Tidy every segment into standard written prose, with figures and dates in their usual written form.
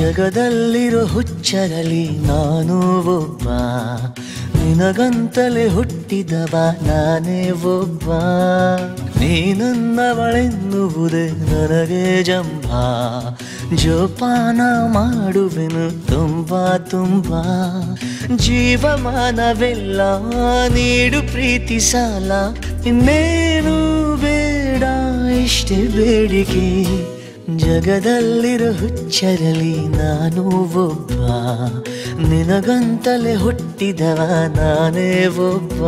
ಜಗದಲ್ಲಿರೋ ಹುಚ್ಚರಲ್ಲಿ ನಾನು ಒಬ್ಬ, ನಿನಗಂತಲೇ ಹುಟ್ಟಿದವ ನಾನೇ ಒಬ್ಬ. ನೀನನ್ನವಳೆನ್ನುವುದೇ ನನಗೆ ಜಂಭ, ಜೋಪಾನ ಮಾಡುವೆನು ತುಂಬ ತುಂಬ. ಜೀವಮಾನವೆಲ್ಲ ನೀಡು ಪ್ರೀತಿ ಸಾಲ, ಇನ್ನೇನು ಬೇಡ ಇಷ್ಟೇ ಬೇಡಿಕೆ. ಜಗದಲ್ಲಿರೋ ಹುಚ್ಚರಲಿ ನಾನು ಒಬ್ಬ, ನಿನಗಂತಲೇ ಹುಟ್ಟಿದವ ನಾನೇ ಒಬ್ಬ.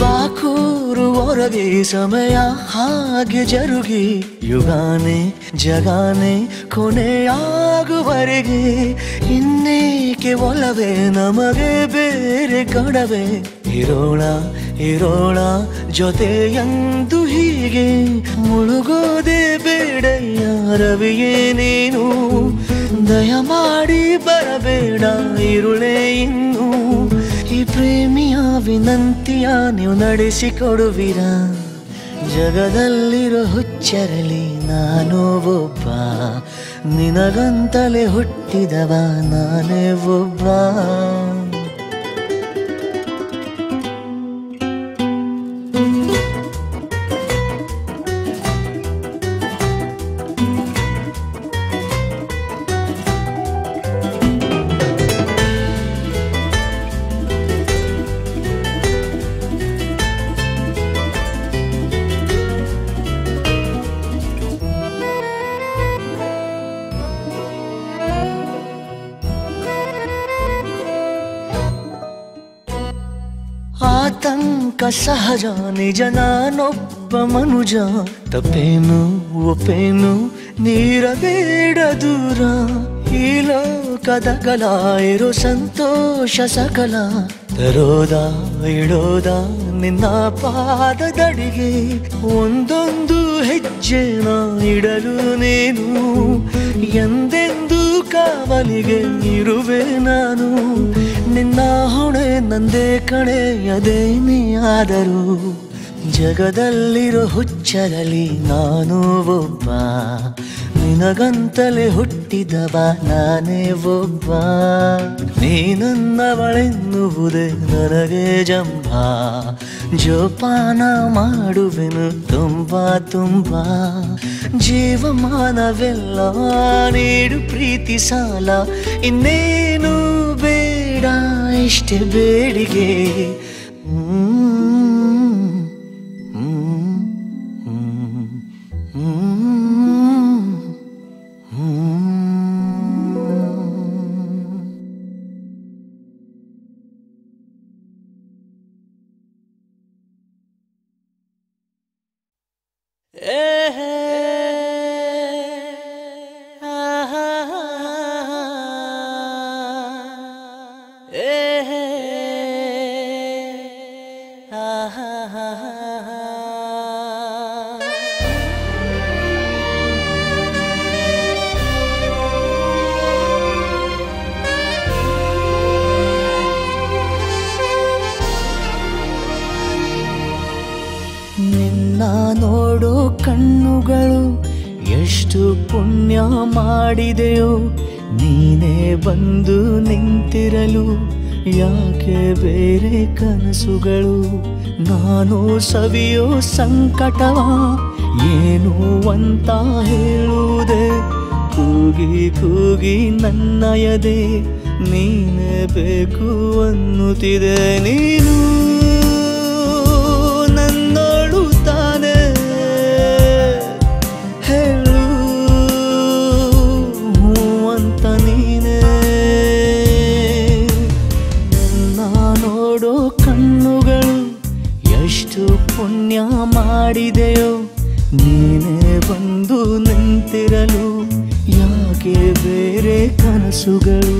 ಬಾಕೂರು ಹೊರಗೆ ಸಮಯ ಹಾಗೆ ಜರುಗಿ, ಯುಗಾನೆ ಜಗಾನೆ ಕೊನೆಯಾಗುವರೆಗೆ. ಇನ್ನೇಕೆ ಒಲವೇ ನಮಗೆ ಬೇರೆ ಕಡವೆ, ಇರೋಣ ಇರೋಣ ಜೊತೆಯಂದು ಹೀಗೆ. ಮುಳುಗೋದೆ ಬೇಡಯ್ಯ ರವಿಯೇ ನೀನು, ದಯಮಾಡಿ ಬರಬೇಡ ಇರುಳೇ ಇನ್ನು. ಈ ಪ್ರೇಮಿಯ ವಿನಂತಿಯ ನೀವು ನಡೆಸಿಕೊಡುವಿರಾ? ಜಗದಲ್ಲಿರೋ ಹುಚ್ಚರಲಿ ನಾನು ಒಬ್ಬ, ನಿನಗಂತಲೇ ಹುಟ್ಟಿದವ ನಾನೇ ಒಬ್ಬ. ಆತಂಕ ಸಹಜ ನಿಜ, ನಾನೊಬ್ಬ ಮನುಜ. ತಪ್ಪೇನು ಒಪ್ಪೇನು ನೀರಬೇಡ ದೂರ, ಈ ಲೋಕದ ಕಲ ಇರೋ ಸಂತೋಷ ಸಕಲ. ತರೋದ ಇಡೋದ ನಿನ್ನ ಪಾದದಡಿಗೆ, ಒಂದೊಂದು ಹೆಜ್ಜೆನ ಇಡಲು ನೀನು. ಎಂದೆಂದು ಕಾವಲಿಗೆ ಇರುವೆ ನಾನು, ನಿನ್ನ ಹೊಣೆ ನಂದೇ ಕಣೆಯದೇನೇ ಆದರೂ. ಜಗದಲ್ಲಿರೋ ಹುಚ್ಚರಲಿ ನಾನು ಒಬ್ಬ, ನಿನಗಂತಲೇ ಹುಟ್ಟಿದವ ನಾನೇ ಒಬ್ಬ. ನೀನನ್ನವಳೆನ್ನುವುದೇ ನನಗೆ ಜಂಭ, ಜೋಪಾನ ಮಾಡುವೆನು ತುಂಬ ತುಂಬ. ಜೀವಮಾನವೆಲ್ಲ ನೀಡು ಪ್ರೀತಿ ಸಾಲ, ಇನ್ನೇನು ಬೇಡ ಇಷ್ಟೇ ಬೇಡಿಗೆ. ನಿನ್ನ ನೋಡೋ ಕಣ್ಣುಗಳು ಎಷ್ಟು ಪುಣ್ಯ ಮಾಡಿದೆಯೋ, ನೀನೇ ಬಂದು ನಿಂತಿರಲು ಯಾಕೆ ಬೇರೆ ಕನಸುಗಳು. ನಾನು ಸವಿಯೋ ಸಂಕಟವ ಏನು ಅಂತ ಹೇಳುವುದೇ, ಕೂಗಿ ಕೂಗಿ ನನ್ನಯದೆ ನೀನೇ ಬೇಕು ಅನ್ನುತ್ತಿದೆ. ನೀನು ನನ್ನೋಳು ತಾನೆ ಹೇಳು ಅಂತ ನೀನೇ. ನನ್ನ ನೋಡೋ ಕಣ್ಣುಗಳು ಎಷ್ಟು ಪುಣ್ಯ ನಿಂತಿರಲು ಯಾಕೆ ಬೇರೆ ಕನಸುಗಳು.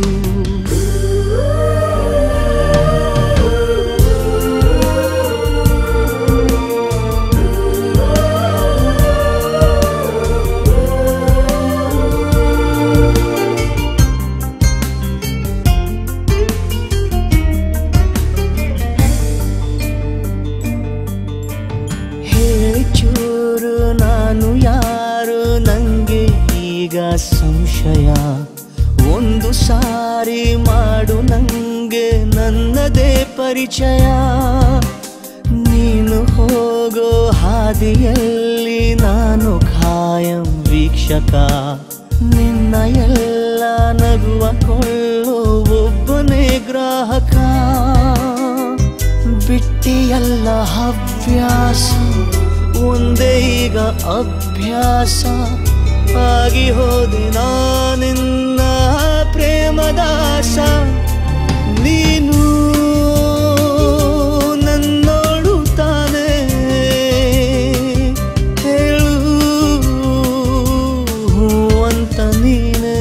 ಚೂರು ನಾನು ಯಾರು ನಂಗೆ ಈಗ ಸಂಶಯ. ಒಂದು ಸಾರಿ ಮಾಡು ನಂಗೆ ನನ್ನದೇ ಪರಿಚಯ. ನೀನು ಹೋಗೋ ಹಾದಿಯಲ್ಲಿ ನಾನು ಖಾಯಂ ವೀಕ್ಷಕ. ನಿನ್ನ ಎಲ್ಲ ನಗುವ ಕೊಳ್ಳೋ ಒಬ್ಬನೇ ಗ್ರಾಹಕ. ಬಿಟ್ಟಿಯಲ್ಲ ಹವ್ಯಾಸ ಒಂದೇ ಈಗ ಅಭ್ಯಾಸ. ಆಗಿ ಹೋದೆ ನಾನಿನ್ನ ಪ್ರೇಮದಾಸ. ನೀನು ನನ್ನೋಡು ತಾನೆ ಹೇಳು ಅಂತ ನೀನೇ.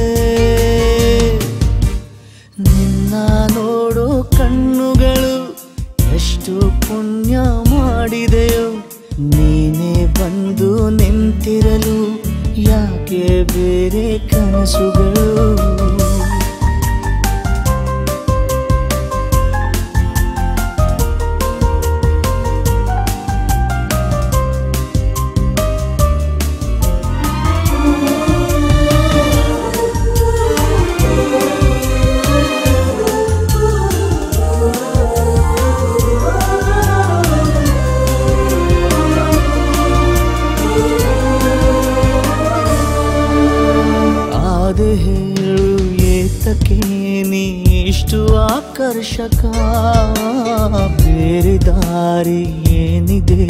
ನಿನ್ನ ನೋಡೋ ಕಣ್ಣುಗಳು ಎಷ್ಟು ಪುಣ್ಯ ಮಾಡಿದೆಯೋ. ನೀನೇ ಬಂದು ನಿಂತಿರಲು ಯಾಕೆ ಬೇರೆ ಕನಸುಗಳು. ಹೇಳು ಏತಕ್ಕೆ ನೀ ಇಷ್ಟು ಆಕರ್ಷಕ. ಬೇರೆ ದಾರಿ ಏನಿದೆ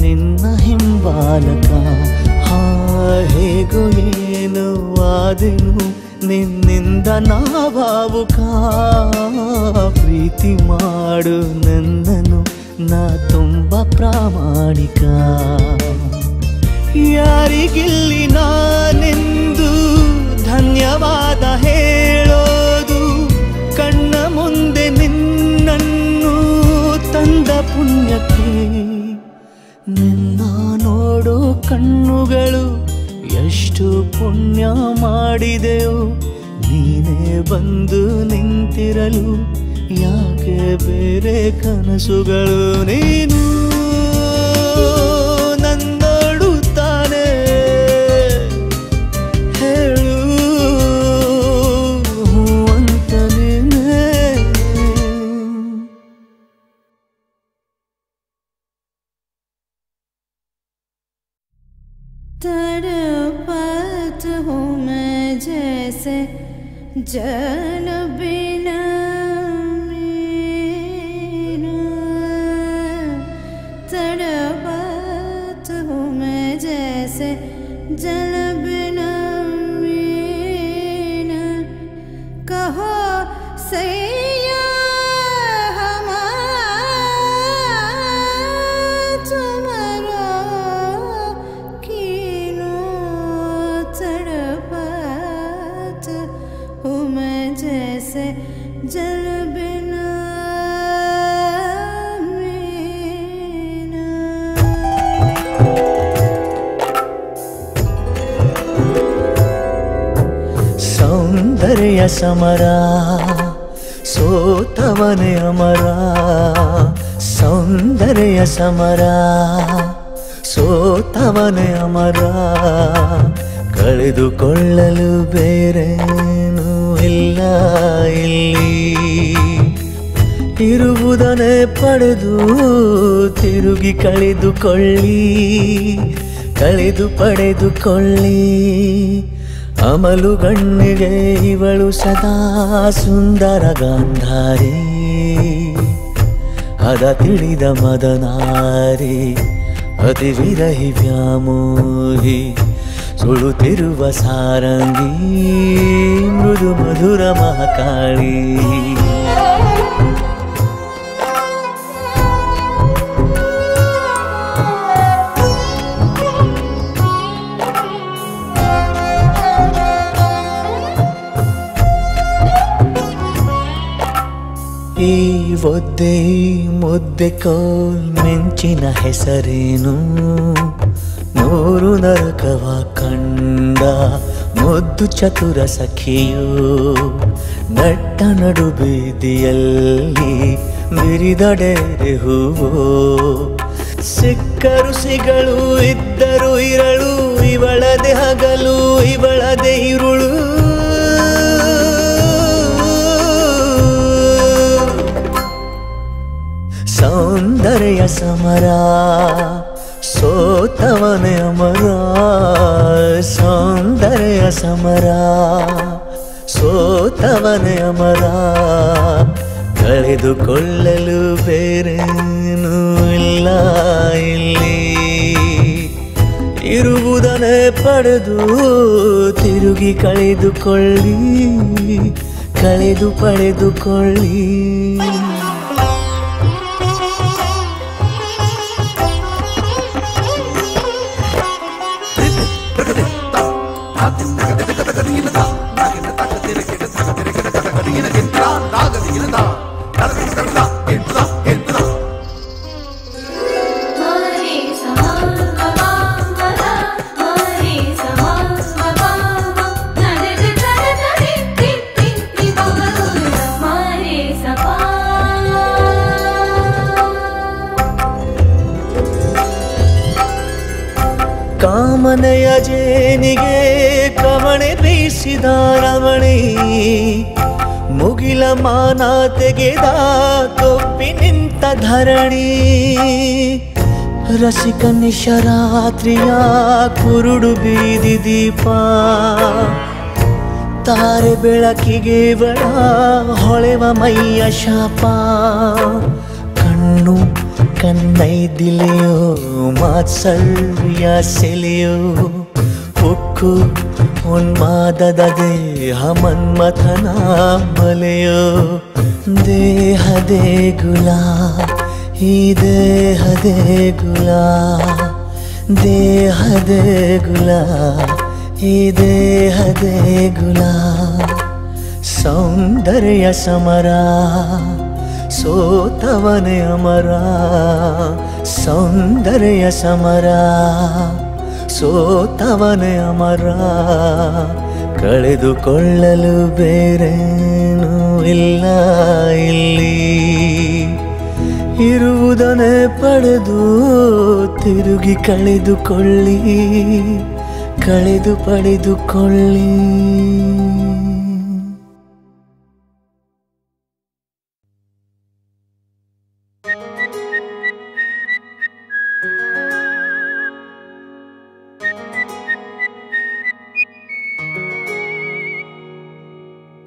ನಿನ್ನ ಹಿಂಬಾಲಕ. ಹೇಗೋ ಏನು ಆದೆನು ನಿನ್ನಿಂದ ನಾ ಭಾವುಕ. ಪ್ರೀತಿ ಮಾಡು ನನ್ನನು ನಾ ತುಂಬ ಪ್ರಾಮಾಣಿಕ. ಯಾರಿಗಿಲ್ಲಿ ನಾನೆಂದು ಧನ್ಯವಾದ ಹೇಳೋದು. ಕಣ್ಣ ಮುಂದೆ ನಿನ್ನನ್ನು ತಂದ ಪುಣ್ಯಕ್ಕೆ. ನಿನ್ನ ನೋಡೋ ಕಣ್ಣುಗಳು ಎಷ್ಟು ಪುಣ್ಯ ಮಾಡಿದೆಯೋ. ನೀನೇ ಬಂದು ನಿಂತಿರಲು ಯಾಕೆ ಬೇರೆ ಕನಸುಗಳು. ನೀನು ನನ್ನೋಡು ತಾನೆ ಹೇಳು ಅಂತ ನೀನೇ. तड़पत हूँ मैं जैसे जल बिना मीना. तड़पत हूँ मैं जैसे जल बिना मीना. कहो सैया जल बिना मीना. ಸೌಂದರ್ಯ ಸಮರ ಸೋತವನೇ ಅಮರ. ಸೌಂದರ್ಯ ಸಮರ ಸೋತವನೇ ಅಮರ. ಕಳೆದುಕೊಳ್ಳಲು ಬೇರೇನೂ ಇಲ್ಲ ಇಲ್ಲಿ. ಇರುವುದನ್ನೇ ಪಡೆದು ತಿರುಗಿ ಕಳೆದುಕೊಳ್ಳಿ. ಕಳೆದು ಪಡೆದುಕೊಳ್ಳಿ. ಅಮಲು ಗಣ್ಣಿಗೆ ಇವಳು ಸದಾ ಸುಂದರ ಗಾಂಧಾರಿ. ಅದ ತಿಳಿದ ಮದನಾರಿ ಅತಿ ವಿರಹಿ ವ್ಯಾಮೋಹಿ. ಸುಳುತ್ತಿರುವ ಸಾರಂಗಿ ಮೃದು ಮಧುರ ಮಹಾಕಾಳಿ. ಈ ಒದ್ದೆ ಮುದ್ದೆ ಕೋಲ್ ಮಿಂಚಿನ ಹೆಸರೇನು ನೂರು ನರಕವ ಕಂಡ ಮುದ್ದು ಚತುರ ಸಖಿಯು ನಟ್ಟ ನಡು ಬೀದಿಯಲ್ಲಿ ಬಿರಿದಡೆ ಹೂವು ಸಿಕ್ಕರು ಸಿಗಳು ಇದ್ದರು ಇರಳು ಇವಳದೆ ಹಗಲು ಇವಳದೆ ಇರುಳು ಸೌಂದರ್ಯ ಸಮರ ಸೋತವನೇ ಅಮರ ಸೌಂದರ್ಯ ಸಮರ ಸೋತವನೇ ಅಮರ ಕಳೆದುಕೊಳ್ಳಲು ಬೇರೇನೂ ಇಲ್ಲ ಇಲ್ಲಿ ಇರುವುದನ್ನೇ ಪಡೆದು ತಿರುಗಿ ಕಳೆದುಕೊಳ್ಳಿ ಕಳೆದು ಪಡೆದುಕೊಳ್ಳಿ ಕಾಮನೆಯ ಜೇನಿಗೆ ಕವಣೆ ಬೀಸಿದ ರಮಣಿ ಮುಗಿಲ ಮಾನ ತೆಗೆದ ಕೊಪ್ಪಿ ನಿಂತ ಧರಣಿ ರಸಿಕ ನಿಶರಾತ್ರಿಯ ಕುರುಡು ಬೀದಿ ದೀಪ ತಾರೆ ಬೆಳಕಿಗೆ ಬಡ ಹೊಳೆವ ಮೈಯ ಶಾಪ ಕಣ್ಣು ಕನ್ನೈದಿಲೆಯೋ ಮಾತ್ಸಲ್ಯ ಸೆಲೆಯೋ ಉಕ್ಕು ಉನ್ಮಾದದ ದೇಹ ಮನ್ಮಥನ ಬಲೆಯೋ ದೇಹದೇ ಗುಲ ಈ ದೇಹದೇ ಗುಲ ದೇಹದೇ ಗುಲ ಈ ದೇಹದೇ ಗುಲ ಸೌಂದರ್ಯ ಸಮರ ಸೋತವನೇ ಅಮರ ಸೌಂದರ್ಯ ಸಮರ ಸೋತವನೇ ಅಮರ ಕಳೆದುಕೊಳ್ಳಲು ಬೇರೇನೂ ಇಲ್ಲ ಇಲ್ಲಿ ಇರುವುದನ್ನೇ ಪಡೆದು ತಿರುಗಿ ಕಳೆದುಕೊಳ್ಳಿ ಕಳೆದು ಪಡೆದುಕೊಳ್ಳಿ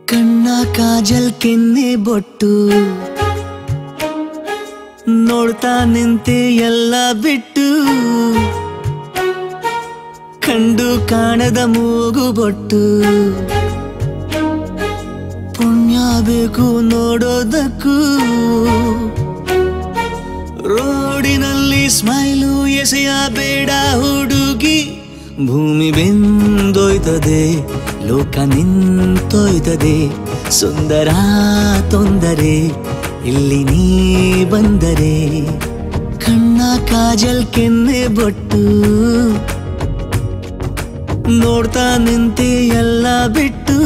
ಕಣ್ಣ ಕಾಜಲ್ ಕೆನ್ನೆ ಬೊಟ್ಟು ನೋಡ್ತಾ ನಿಂತೆ ಎಲ್ಲ ಬಿಟ್ಟು ಕಂಡು ಕಾಣದ ಮೂಗು ಬೊಟ್ಟು ಪುಣ್ಯ ಬೇಕು ನೋಡೋದಕ್ಕೂ ರೋಡಿನಲ್ಲಿ ಸ್ಮೈಲು ಎಸೆಯ ಬೇಡ ಹುಡುಗಿ ಭೂಮಿ ಬೆಂದೋಯ್ತದೆ ಲೋಕ ನಿಂತೋಯ್ತದೆ ಸುಂದರ ತೊಂದರೆ ಇಲ್ಲಿ ನೀ ಬಂದರೆ ಕಣ್ಣ ಕಾಜಲ್ ಕೆನ್ನೆ ಬೊಟ್ಟು ನೋಡ್ತಾ ನಿಂತೆ ಎಲ್ಲ ಬಿಟ್ಟು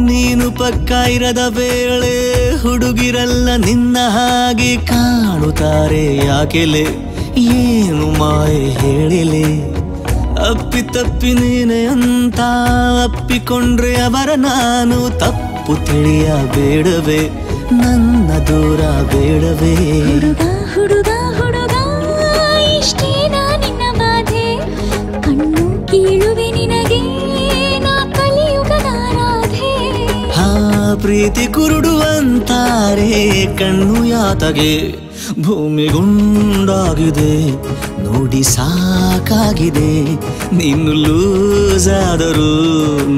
ನೀನು ಪಕ್ಕ ಇರದ ವೇಳೆ ಹುಡುಗಿರಲ್ಲ ನಿನ್ನ ಹಾಗೆ ಕಾಣುತ್ತಾರೆ ಯಾಕೆಲೆ ಏನು ಮಾಯೆ ಹೇಳಿಲೆ ಅಪ್ಪಿ ತಪ್ಪಿ ನೀನೆ ಅಂತ ಅಪ್ಪಿಕೊಂಡ್ರೆ ಅವರ ನಾನು ತಪ್ಪು ತಿಳಿಯಬೇಡವೇ ನನ್ನ ದೂರ ಬೇಡವೇ ಹುಡುಗ ಹುಡುಗ ಹುಡುಗ ಇಷ್ಟೇನಾ ನಿನ್ನ ಬಾಧೆ ಕಣ್ಣು ಕೀಳುವೆ ನಿನಗೆ ನಾ ಕಲಿಯುಗದ ರಾಧೆ ಪ್ರೀತಿ ಕುರುಡು ಅಂತಾರೆ ಕಣ್ಣು ಯಾತಗೆ ಭೂಮಿ ಗುಂಡಾಗಿದೆ ನೋಡಿ ಸಾಕಾಗಿದೆ ನೀನು ಲೂಸ್ ಆದರೂ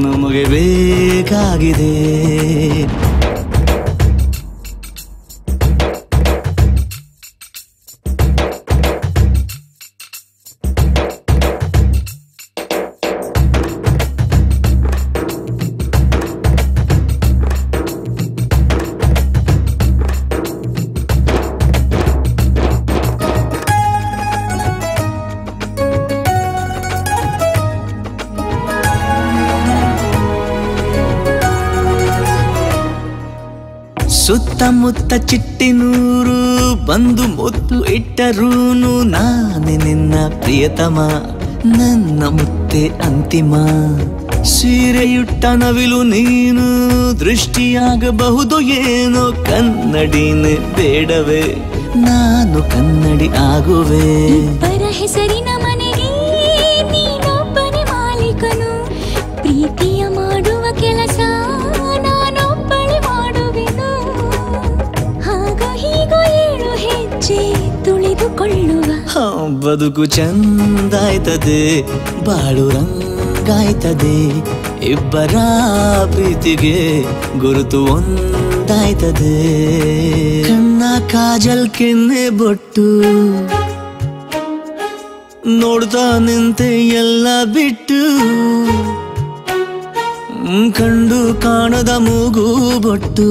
ನಮಗೆ ಬೇಕಾಗಿದೆ ಸುತ್ತಮುತ್ತ ಚಿಟ್ಟಿನೂರು ಬಂದು ಮುತ್ತು ಇಟ್ಟರೂನು ನಾನೇ ನಿನ್ನ ಪ್ರಿಯತಮ ನನ್ನ ಮುತ್ತೆ ಅಂತಿಮ ಸೀರೆಯುಟ್ಟ ನವಿಲು ನೀನು ದೃಷ್ಟಿಯಾಗಬಹುದು ಏನೋ ಕನ್ನಡಿನೇ ಬೇಡವೇ ನಾನು ಕನ್ನಡಿ ಆಗುವೆ ಇಬ್ಬರ ಹೆಸರಿನ ಮನೆಗೆ ನೀನೊಬ್ಬನೇ ಮಾಲೀಕನು ಪ್ರೀತಿಯ ಮಾಡುವ ಕೆಲಸ ನಾನೊಬ್ಬಳೆ ಮಾಡುವೆನು ಹಾಗ ಹೀಗೋ ಏಳು ಹೆಜ್ಜೆ ತುಳಿದುಕೊಳ್ಳುವ ಬದುಕು ಚಂದಾಯ್ತದೆ ಬಾಳು ರಂಗಾಯ್ತದೆ ಇಬ್ಬರ ಪ್ರೀತಿಗೆ ಗುರುತು ಒಂದಾಯ್ತದೆ ಕಣ್ಣ ಕಾಜಲ್ ಕೆನ್ನೆ ಬೊಟ್ಟು ನೋಡ್ತಾ ನಿಂತೆ ಎಲ್ಲ ಬಿಟ್ಟು ಕಂಡು ಕಾಣದ ಮೂಗು ಬೊಟ್ಟು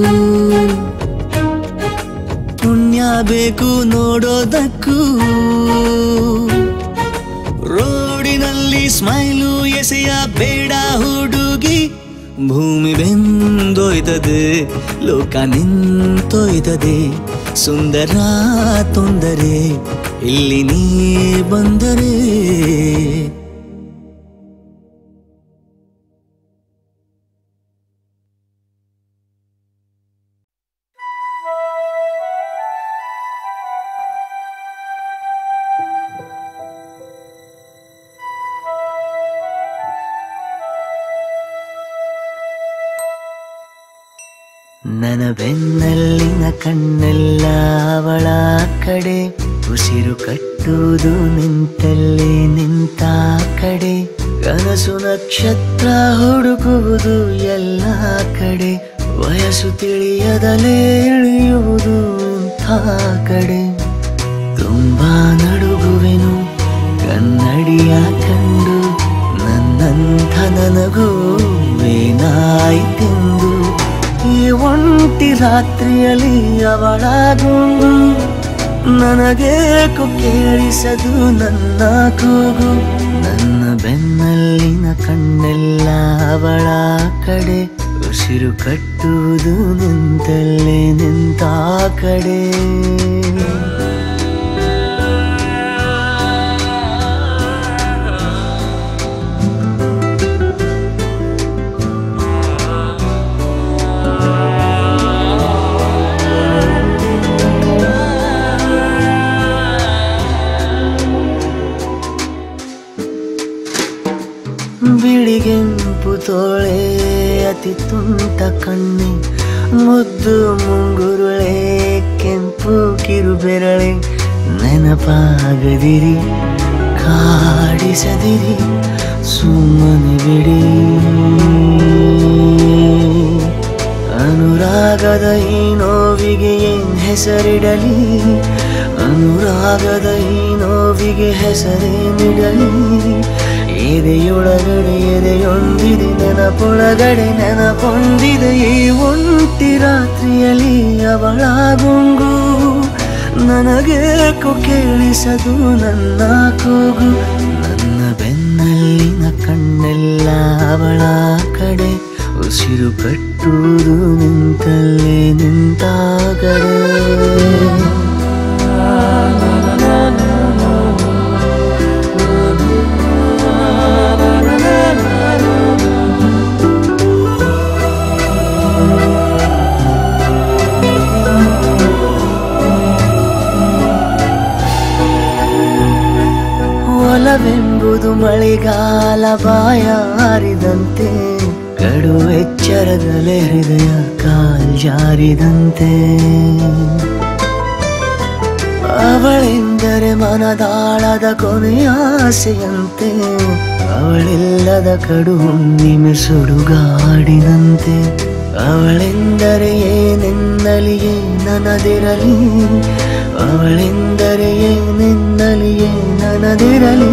ಪುಣ್ಯ ಬೇಕು ನೋಡೋದಕ್ಕೂ ರೋಡಿನಲ್ಲಿ ಸ್ಮೈಲು ಎಸೆಯ ಬೇಡ ಹುಡುಗಿ ಭೂಮಿ ಬೆಂದೋಯ್ತದೆ ಲೋಕ ನಿಂತೋಯ್ತದೆ ಸುಂದರ ತೊಂದರೆ ಇಲ್ಲಿ ನೀ ಬಂದರೆ ನನ್ನ ಬೆನ್ನಲ್ಲಿನ ಕಣ್ಣೆಲ್ಲ ಅವಳ ಕಡೆ ಉಸಿರು ಕಟ್ಟುವುದು ನಿಂತಲ್ಲೇ ನಿಂತ ಕಡೆ ಕನಸು ನಕ್ಷತ್ರ ಹುಡುಕುವುದು ಎಲ್ಲ ಕಡೆ ವಯಸ್ಸು ತಿಳಿಯದಲೇ ಇಳಿಯುವುದು ಇಂಥ ಕಡೆ ತುಂಬಾ ನಡುಗುವೆನು ಕನ್ನಡಿಯ ಕಂಡು ನನ್ನಂಥ ನನಗೂ ಏನಾಯ್ತೆಂದು ಈ ಒಂಟಿ ರಾತ್ರಿಯಲ್ಲಿ ಅವಳ ಗುಂಗು ನನಗೇಕೋ ಕೇಳಿಸದು ನನ್ನ ಕೂಗು ನನ್ನ ಬೆನ್ನಲ್ಲಿನ ಕಣ್ಣೆಲ್ಲ ಅವಳ ಕಡೆ ಉಸಿರು ಕಟ್ಟುವುದು ನಿಂತಲ್ಲೇ ನಿಂತ ಕಡೆ ಬಿಳಿಗೆಂಪು ತೋಳೆ ಅತಿ ತುಂಟ ಕಣ್ಣೆ ಮುದ್ದು ಮುಂಗುರುಳೆ ಕೆಂಪು ಕಿರುಬೆರಳೆ ನೆನಪಾಗದಿರಿ ಕಾಡಿಸದಿರಿ ಸುಮ್ಮನೆ ಬಿಡಿ ಅನುರಾಗದ ಈ ನೋವಿಗೆ ಏನ್ ಹೆಸರಿಡಲಿ ಅನುರಾಗದ ಈ ನೋವಿಗೆ ಹೆಸರೇನಿಡಲಿ ಎದೆಯೊಳಗಡೆ ಎದೆಯೊಂದಿದೆ ನೆನಪೊಳಗಡೆ ನೆನಪೊಂದಿದೆ ಈ ಒಂಟಿ ರಾತ್ರಿಯಲ್ಲಿ ಅವಳ ಗುಂಗು ನನಗೇಕೋ ಕೇಳಿಸದು ನನ್ನ ಕೂಗು ನನ್ನ ಬೆನ್ನಲ್ಲಿನ ಕಣ್ಣೆಲ್ಲ ಅವಳ ಕಡೆ ಉಸಿರು ಕಟ್ಟುವುದು ನಿಂತಲ್ಲೇ ನಿಂತ ಕಡೆ ಒಲವೆಂಬುದು ಮಳೆಗಾಲ ಬಾಯ ಹಾರಿದಂತೆ ಕಡು ಎಚ್ಚರದಲ್ಲೇ ಹೃದಯ ಕಾಲ್ಜಾರಿದಂತೆ ಅವಳೆಂದರೆ ಮನದಾಳದ ಕೊನೆಯ ಆಸೆಯಂತೆ ಅವಳಿಲ್ಲದ ಕಡು ಹುಣ್ಣಿಮೆ ಸುಡುಗಾಡಿನಂತೆ ಅವಳೆಂದರೆ ಏನೆನ್ನಲಿಯೇ ನನದಿರಲಿ ಅವಳೆಂದರೆ ಏನೆನ್ನಲಿಯೇ ನನದಿರಲಿ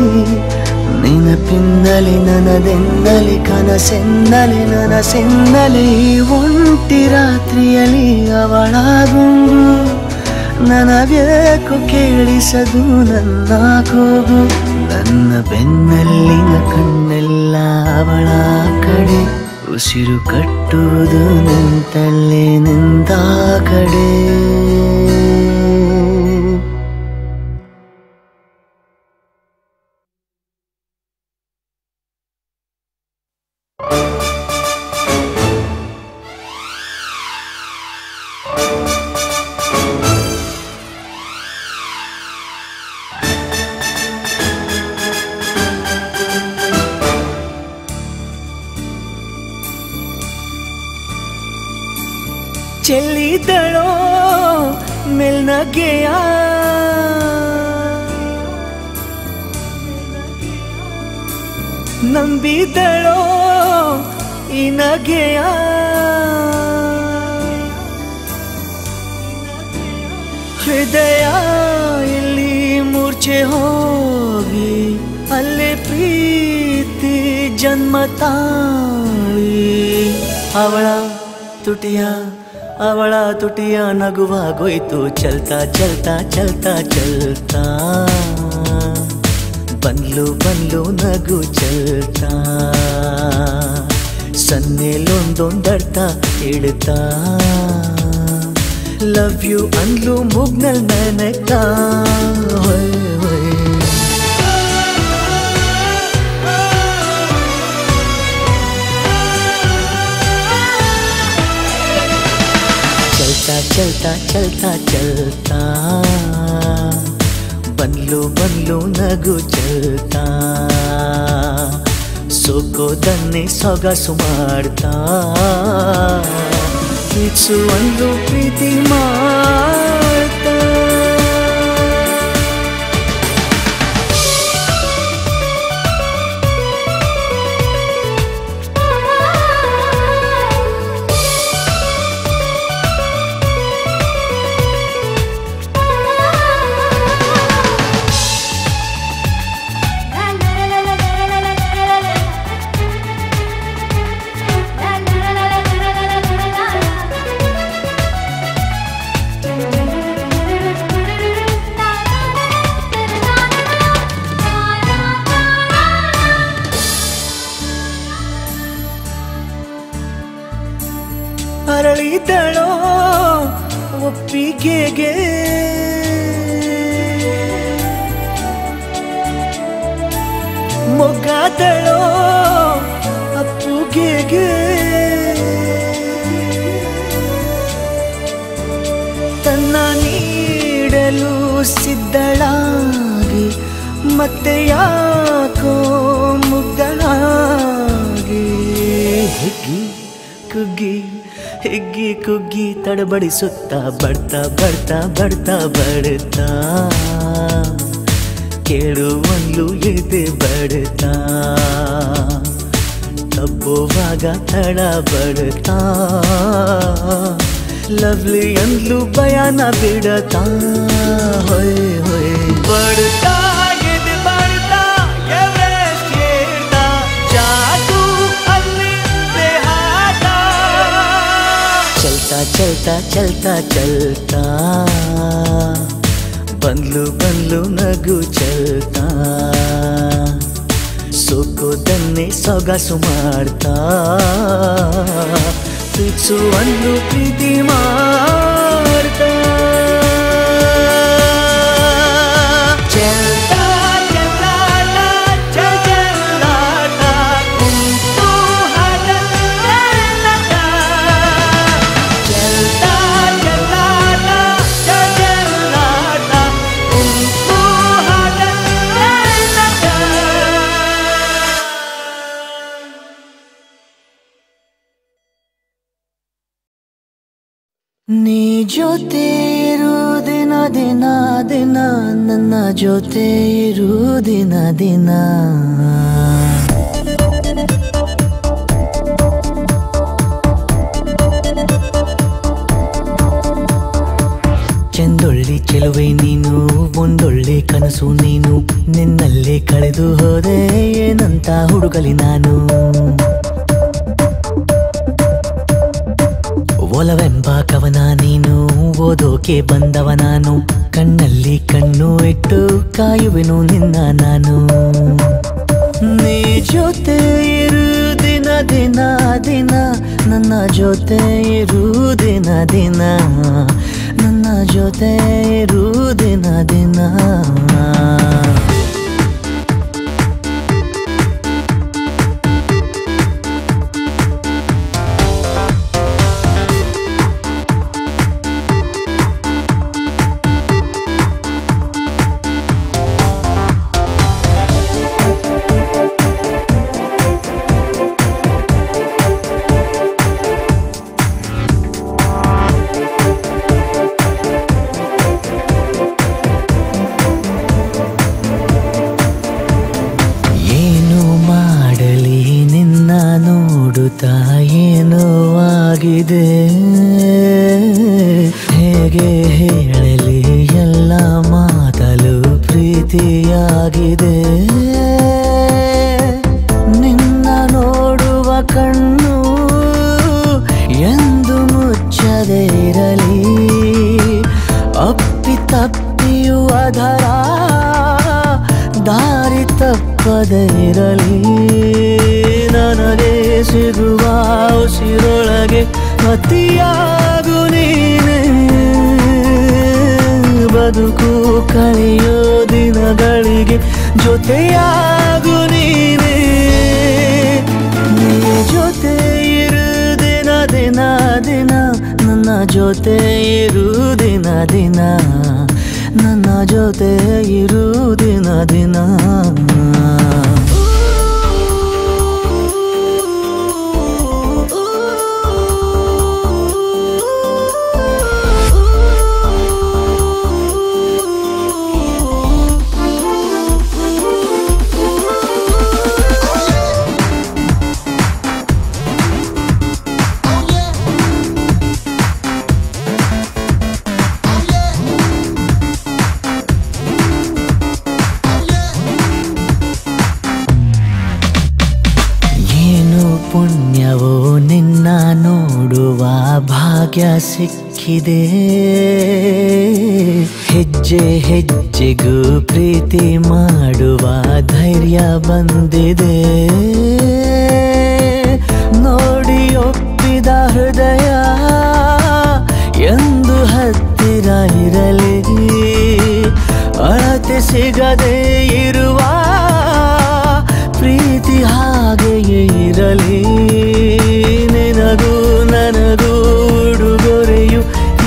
ನೆನಪಿನ್ನಲಿ ನನದೆನ್ನಲಿ ಕನಸೆನ್ನಲಿ ನನಸೆನ್ನಲಿ ಒಂಟಿ ರಾತ್ರಿಯಲ್ಲಿ ಅವಳ ಗುಂಗು ನನಗೇಕು ಕೇಳಿಸದು ನನ್ನ ಕೂಗು ನನ್ನ ಬೆನ್ನಲ್ಲಿನ ಕಣ್ಣೆಲ್ಲ ಅವಳ ಕಡೆ ಉಸಿರು ಕಟ್ಟುವುದು ನಿಂತಲ್ಲೇ ನಿಂತ ಕಡೆ ಚೆಲ್ಲಿದಳೋ ಮೆಲ್ನಗೆಯ ನಂಬಿದಳೋ ಈ ನಗೆಯ ಹೃದಯ ಇಲ್ಲಿ ಮೂರ್ಛೆ ಹೋಗಿ ಅಲ್ಲೇ ಪ್ರೀತಿ ಜನ್ಮ ತಾಳಿ ಅವಳ ತುಟಿಯ ನಗುವಾಗೋಯ್ತು ಚಲ್ತಾ ಚಲ್ತಾ ಚಲ್ತಾ ಚಲ್ತಾ ಬಂದ್ಲು ನಗು ಚಲ್ತಾ ಸನ್ನೆಲೊಂದೊಂದರ್ಥ ಇಡ್ತಾ ಲವ್ ಯು ಅಂದ್ಲು ಮುಗ್ನಲ್ ನನಗ್ತಾ ಹೊಯ್ ಹೊಯ್ ಚಲ್ತಾ ಚಲ್ತಾ ಚಲ್ತಾ ಬಂದ್ಲು ನಗು ಚಲ್ತಾ ಸೋಕೋದನ್ನೇ ಸೊಗಸು ಮಾಡ್ತಾ ಪ್ರೀತಿಸು ಅಂದ್ಲು ಪ್ರೀತಿ ಮಾಡ್ತಾ ಅರಳಿದಳೋ ಒಪ್ಪಿಗೆಗೆ ಮೊಗ್ಗಾದಳೋ ಅಪ್ಪುಗೆಗೆ ತನ್ನ ನೀಡಲು ಸಿದ್ಧಳಾಗಿ ಮತ್ತೆ ಯಾಕೋ ಮುಗ್ಧಳಾಗಿ ಹಿಗ್ಗಿ ಕುಗ್ಗಿ ತಡಬಡಿಸುತ್ತಾ ಬಡ್ತಾ ಕೇಳುವನ್ಲು ಎದೆ ಬಡ್ತಾ ತಪ್ಪುವಾಗ ತಡ ಬಡ್ತಾ ಲವ್ಲಿ ಅಂದ್ಲು ಭಯನ ಬಿಡತಾ ಹೊಯ್ ಹೊಯ್ ಬಡ್ತಾ ಚಲ್ತಾ ಚಲ್ತಾ ಬಂದ್ಲು ನಗು ಚಲ್ತಾ ಸೋಕೋದನ್ನೇ ಸೊಗಸು ಮಾಡ್ತಾ ಪ್ರೀತಿಸು ಅಂದ್ಲು ಪ್ರೀತಿ ಮಾಡ್ತಾ ನೀ ಜೊತೆ ಇರು ದಿನ ದಿನ ದಿನ ನನ್ನ ಜೊತೆ ಇರು ದಿನ ದಿನ ಚೆಂದೊಳ್ಳಿ ಚೆಲುವೆ ನೀನು ಒಂದೊಳ್ಳೆ ಕನಸು ನೀನು ನಿನ್ನಲ್ಲೇ ಕಳೆದು ಹೋದೆ ಏನಂತ ಹುಡುಗಲಿ ನಾನು ಒಲವೆಂಬ ಕವನ ನೀನು ಓದೋಕೆ ಬಂದವ ನಾನು ಕಣ್ಣಲ್ಲಿ ಕಣ್ಣು ಇಟ್ಟು ಕಾಯುವೆನು ನಿನ್ನ ನಾನು ನೀ ಜೊತೆ ಇರು ದಿನ ದಿನ ದಿನ ನನ್ನ ಜೊತೆ ಇರು ದಿನ ದಿನ ನನ್ನ ಜೊತೆ ಇರು ದಿನ ದಿನ ಏನೋ ಆಗಿದೆ ಹೇಗೆ ಹೇಳಲಿ ಎಲ್ಲ ಮಾತಲು ಪ್ರೀತಿಯಾಗಿದೆ ನಿನ್ನ ನೋಡುವ ಕಣ್ಣು ಎಂದು ಮುಚ್ಚದೆ ಇರಲಿ ಅಪ್ಪಿ ತಪ್ಪಿಯೂ ಅದರ ದಾರಿ ತಪ್ಪದೆ ಇರಲಿ ನನಗೆ ಸಿಗುವ ಉಸಿರೊಳಗೆ ಅತಿಯಾಗು ನೀನೆ ಬದುಕು ಕಳೆಯೋ ದಿನಗಳಿಗೆ ಜೊತೆಯಾಗು ನೀನೆ ನೀ ಜೊತೆ ಇರು ದಿನ ದಿನ ದಿನ ನನ್ನ ಜೊತೆ ಇರು ದಿನ ದಿನ ನನ್ನ ಜೊತೆ ಇರು ದಿನ ದಿನ ಪುಣ್ಯವೋ ನಿನ್ನ ನೋಡುವ ಭಾಗ್ಯ ಸಿಕ್ಕಿದೆ ಹೆಜ್ಜೆ ಹೆಜ್ಜೆಗೂ ಪ್ರೀತಿ ಮಾಡುವ ಧೈರ್ಯ ಬಂದಿದೆ ನೋಡಿ ಒಪ್ಪಿದ ಹೃದಯ ಎಂದು ಹತ್ತಿರ ಇರಲಿ ಅಳತೆ ಸಿಗದೆ ಇರುವ ಪ್ರೀತಿ ಹಾಗೆಯೇ ಇರಲಿ ನಿನಗೂ ನನಗೂ ಉಡುಗೊರೆಯು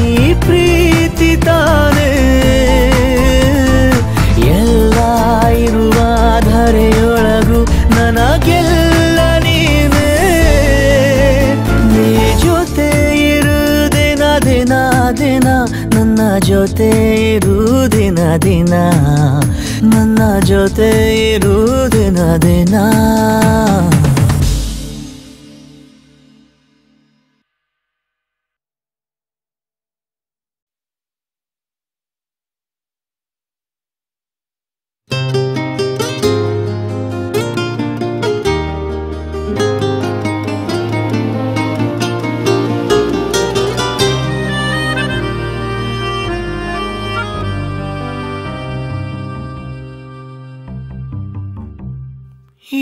ಈ ಪ್ರೀತಿ ತಾನೇ ಎಲ್ಲ ಇರುವ ಧರೆಯೊಳಗೂ ನನಗೆಲ್ಲ ನೀನೇ ನೀ ಜೊತೆ ಇರು ದಿನ ದಿನ ದಿನ ನನ್ನ ಜೊತೆ ಇರು ದಿನ ದಿನ ನನ್ನ ಜೊತೆ ಇರು ದಿನ ದಿನ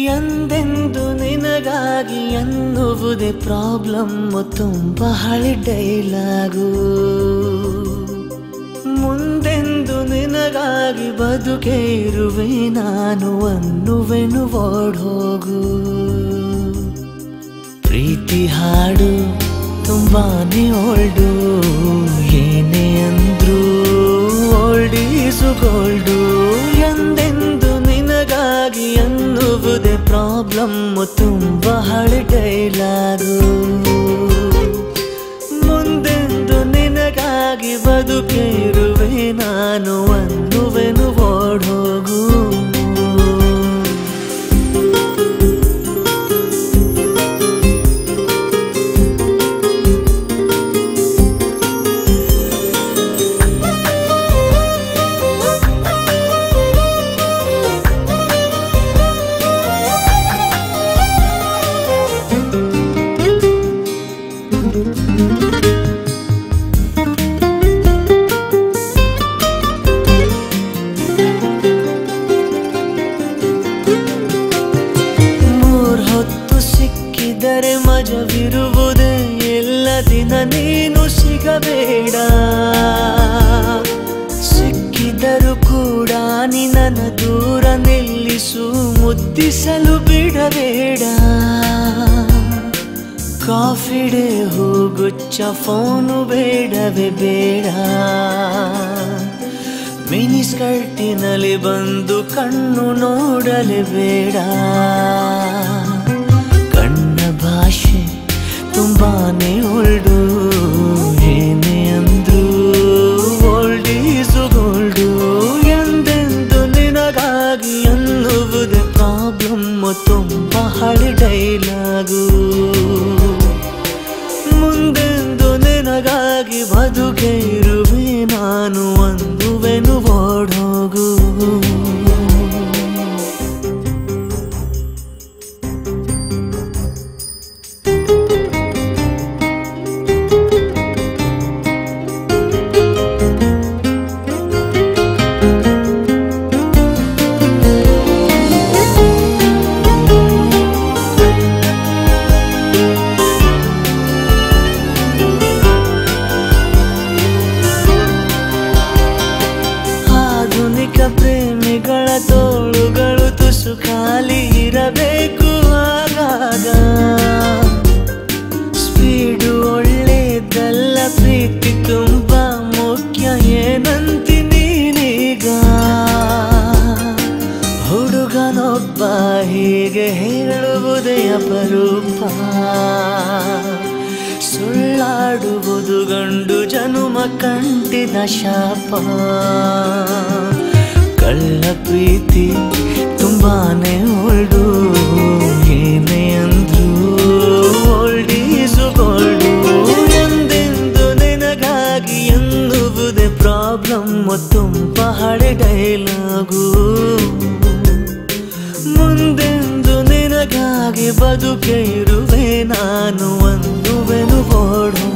ಎಂದೆಂದು ನಿನಗಾಗಿ ಎನ್ನುವುದೇ ಪ್ರಾಬ್ಲಮ್ ತುಂಬ ಹಳೆ ಡೈಲಾಗು ಮುಂದೆಂದು ನಿನಗಾಗಿ ಬದುಕೆ ಇರುವೆ ನಾನು ಅನ್ನುವೆನು ಓಡೋಗು ಪ್ರೀತಿ ಹಾಡು ತುಂಬಾನೇ ಓಲ್ಡು ಏನೇ ಅಂದ್ರು ಓಲ್ಡೀಸು ಗೋಲ್ಡು ಎಂದೆಂದು ನಿನಗಾಗಿ ಎನ್ನುವುದೇ ಪ್ರಾಬ್ಲಮ್ ತುಂಬ ಹಳೆ ಡೈಲಾಗು ಮುಂದೆಂದು ನಿನ ನಿನಗಾಗಿ ಬದುಕಿರುವೆ ನಾನು ಅನ್ನುವೆನು ಓಡೋಗು ಮಜವಿರುವುದೇ ಎಲ್ಲ ದಿನ ನೀನು ಸಿಗಬೇಡ ಸಿಕ್ಕಿದರೂ ಕೂಡ ನಿನ್ನ ದೂರ ನಿಲ್ಲಿಸು ಮುದ್ದಿಸಲು ಬಿಡಬೇಡ ಕಾಫಿ ಡೇ ಹೂಗುಚ್ಚ ಫೋನು ಬೇಡವೇ ಬೇಡ ಮಿನಿ ಸ್ಕರ್ಟಿನಲ್ಲಿ ಬಂದು ಕಣ್ಣು ನೋಡಲೇಬೇಡ ಭಾಷೆ ತುಂಬಾನೇ ಓಲ್ಡು ಏನೇ ಅಂದ್ರು ಓಲ್ಡ್ ಈಸು ಗೋಲ್ಡು ಎಂದೆಂದು ನಿನಗಾಗಿ ಅನ್ನುವುದೇ ಪ್ರಾಬ್ಲಮ್ ತುಂಬ ಹಳೆ ಡೈಲಾಗು ಮುಂದೆಂದು ನಿನಗಾಗಿ ಬದುಕೆ ಇರುವೆ ನಾನು ಅನ್ನುವೆನು ಓಡೋಗು ಪ್ರೇಮಿಗಳ ತೋಳುಗಳು ತುಸು ಖಾಲಿ ಇರಬೇಕು ಆಗಾಗ ಸ್ಪೀಡು ಒಳ್ಳೆದಲ್ಲ ಪ್ರೀತಿ ತುಂಬಾ ಮುಖ್ಯ ಏನಂತಿ ನೀನೀಗ ಹುಡುಗನೊಬ್ಬ ಹೀಗೆ ಹೇಳುವುದೇ ಅಪರೂಪ ಸುಳ್ಳಾಡುವುದು ಗಂಡು ಜನುಮ ಕಂಟಿದ ಶಾಪ ಕಳ್ಳ ಪ್ರೀತಿ ತುಂಬಾನೇ ಓಲ್ಡು ಏನೇ ಅಂದ್ರು ಓಲ್ಡ್ ಈಸು ಗೋಲ್ಡು ಎಂದೆಂದು ನಿನಗಾಗಿ ಎನ್ನುವುದೇ ಪ್ರಾಬ್ಲಮ್ ತುಂಬ ಹಳೆ ಡೈಲಾಗು ಮುಂದೆಂದು ನಿನಗಾಗಿ ಬದುಕೆ ಇರುವೆ ನಾನು ಅನ್ನುವೆನು ಓಡೋಗು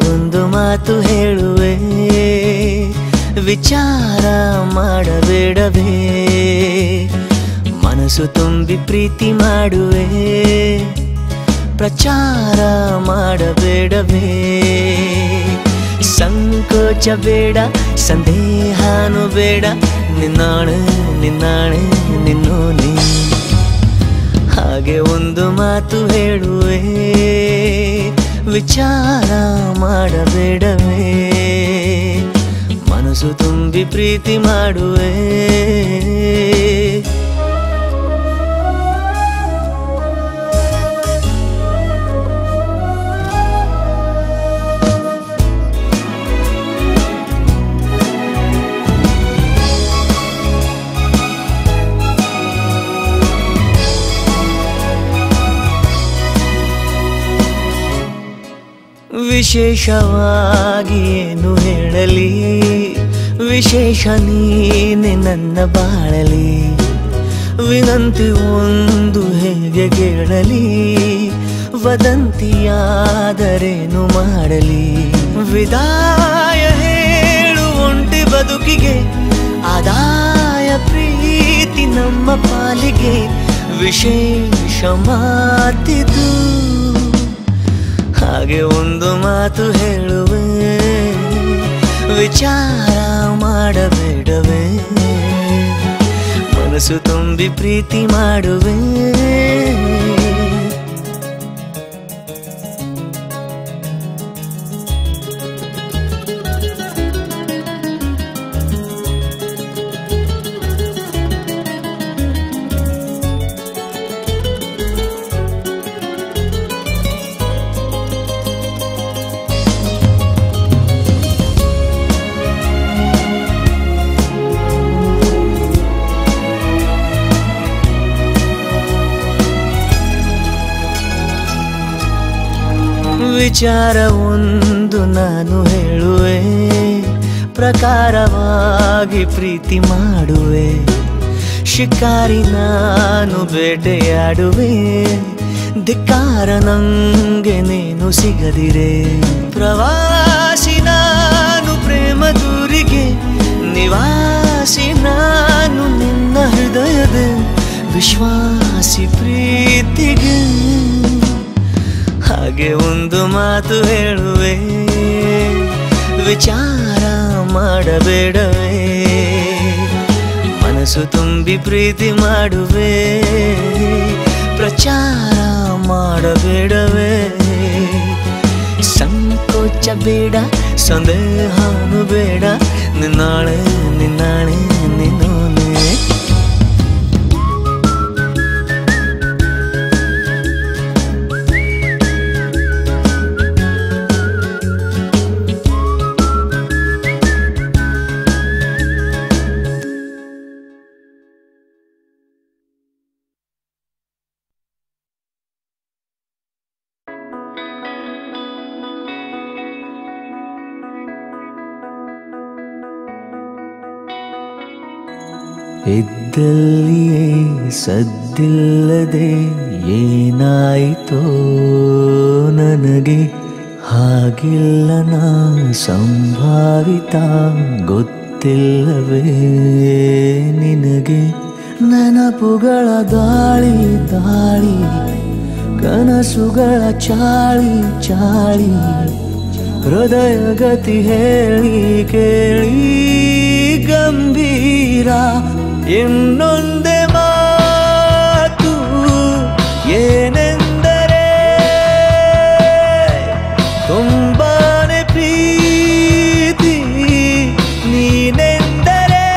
ಒಂದು ಮಾತು ಹೇಳುವೆ ವಿಚಾರ ಮಾಡಬೇಡವೇ ಮನಸ್ಸು ತುಂಬಿ ಪ್ರೀತಿ ಮಾಡುವೆ ಪ್ರಚಾರ ಮಾಡಬೇಡವೇ ಸಂಕೋಚ ಬೇಡ ಸಂದೇಹನೂ ಬೇಡ ನಿನ್ನಾಣೆ ನಿನ್ನಾಣೆ ನಿನ್ನೋ ನೀ ಹಾಗೆ ಒಂದು ಮಾತು ಹೇಳುವೆ ವಿಚಾರ ಮಾಡಬೇಡವೇ ಮನಸ್ಸು ತುಂಬಿ ಪ್ರೀತಿ ಮಾಡುವೆ ವಿಶೇಷವಾಗಿ ಏನು ಹೇಳಲಿ ವಿಶೇಷ ನೀನೆ ನನ್ನ ಬಾಳಲಿ ವಿನಂತಿ ಒಂದು ಹೇಗೆ ಕೇಳಲಿ, ವದಂತಿಯಾದರೇನು ಮಾಡಲಿ. ವಿದಾಯ ಹೇಳು ಒಂಟಿ ಬದುಕಿಗೆ, ಆದಾಯ ಪ್ರೀತಿ ನಮ್ಮ ಪಾಲಿಗೆ. ವಿಶೇಷ ಮಾತಿದು ಹಾಗೆ ಒಂದು ಮಾತು ಹೇಳುವೆ, ವಿಚಾರ ಮಾಡಬೇಡವೇ, ಮನಸ್ಸು ತುಂಬಿ ಪ್ರೀತಿ ಮಾಡುವೆ. ವಿಚಾರ ಒಂದು ನಾನು ಹೇಳುವೆ, ಪ್ರಕಾರವಾಗಿ ಪ್ರೀತಿ ಮಾಡುವೆ. ಶಿಕಾರಿ ನಾನು ಬೇಟೆಯಾಡುವೆ, ಧಿಕ್ಕಾರ ನಂಗೆ ನೀನು ಸಿಗದಿರೆ. ಪ್ರವಾಸಿ ನಾನು ಪ್ರೇಮ ದೂರಿಗೆ, ನಿವಾಸಿ ನಾನು ನಿನ್ನ ಹೃದಯದ ವಿಶ್ವಾಸಿ ಪ್ರೀತಿಗೆ. ಹಾಗೆ ಒಂದು ಮಾತು ಹೇಳುವೆ, ವಿಚಾರ ಮಾಡಬೇಡವೇ, ಮನಸ್ಸು ತುಂಬಿ ಪ್ರೀತಿ ಮಾಡುವೆ. ಪ್ರಚಾರ ಮಾಡಬೇಡವೇ, ಸಂಕೋಚ ಬೇಡ, ಸಂದೇಹನು ಬೇಡ, ನಿನ್ನಾಳೆ ನಿನ್ನಾಳೆ ನಿನ್ನೋನೆ. ಇದ್ದಲ್ಲಿಯೇ ಸದ್ದಿಲ್ಲದೆ ಏನಾಯಿತೋ ನನಗೆ, ಹಾಗಿಲ್ಲ ನಾ ಸಂಭಾವಿತ ಗೊತ್ತಿಲ್ಲವೇ ನಿನಗೆ. ನೆನಪುಗಳ ದಾಳಿ ದಾಳಿ, ಕನಸುಗಳ ಚಾಳಿ ಚಾಳಿ, ಹೃದಯ ಗತಿ ಹೇಳಿ ಕೇಳಿ ಗಂಭೀರ. ಇನ್ನೊಂದೇ ಮಾತು ಏನೆಂದರೆ, ತುಂಬಾನೆ ಪ್ರೀತಿ ನೀನೆಂದರೆ.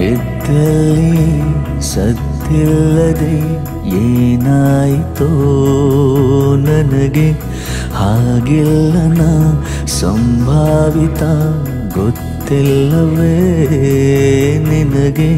ಇದ್ದಲ್ಲಿ ಸದ್ದಿಲ್ಲದೆ ಏನಾಯಿತೋ ನನಗೆ, ಹಾಗಿಲ್ಲ ನಾ ಸಂಭಾವಿತ ಗೊತ್ತಿಲ್ಲವೇ ನಿನಗೆ.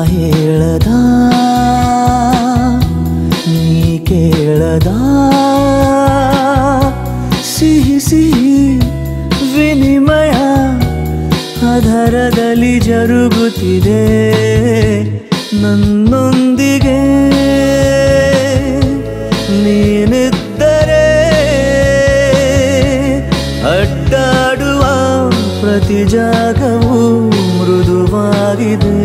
ಹೇಳದ ನೀ ಕೇಳದ ಸಿಹಿ ಸಿಹಿ ವಿನಿಮಯ ಅದರದಲ್ಲಿ ಜರುಗುತ್ತಿದೆ ನನ್ನೊಂದಿಗೆ. ನೀನಿದ್ದರೆ ಅಡ್ಡಾಡುವ ಪ್ರತಿ ಜಾಗವು ಮೃದುವಾಗಿದೆ.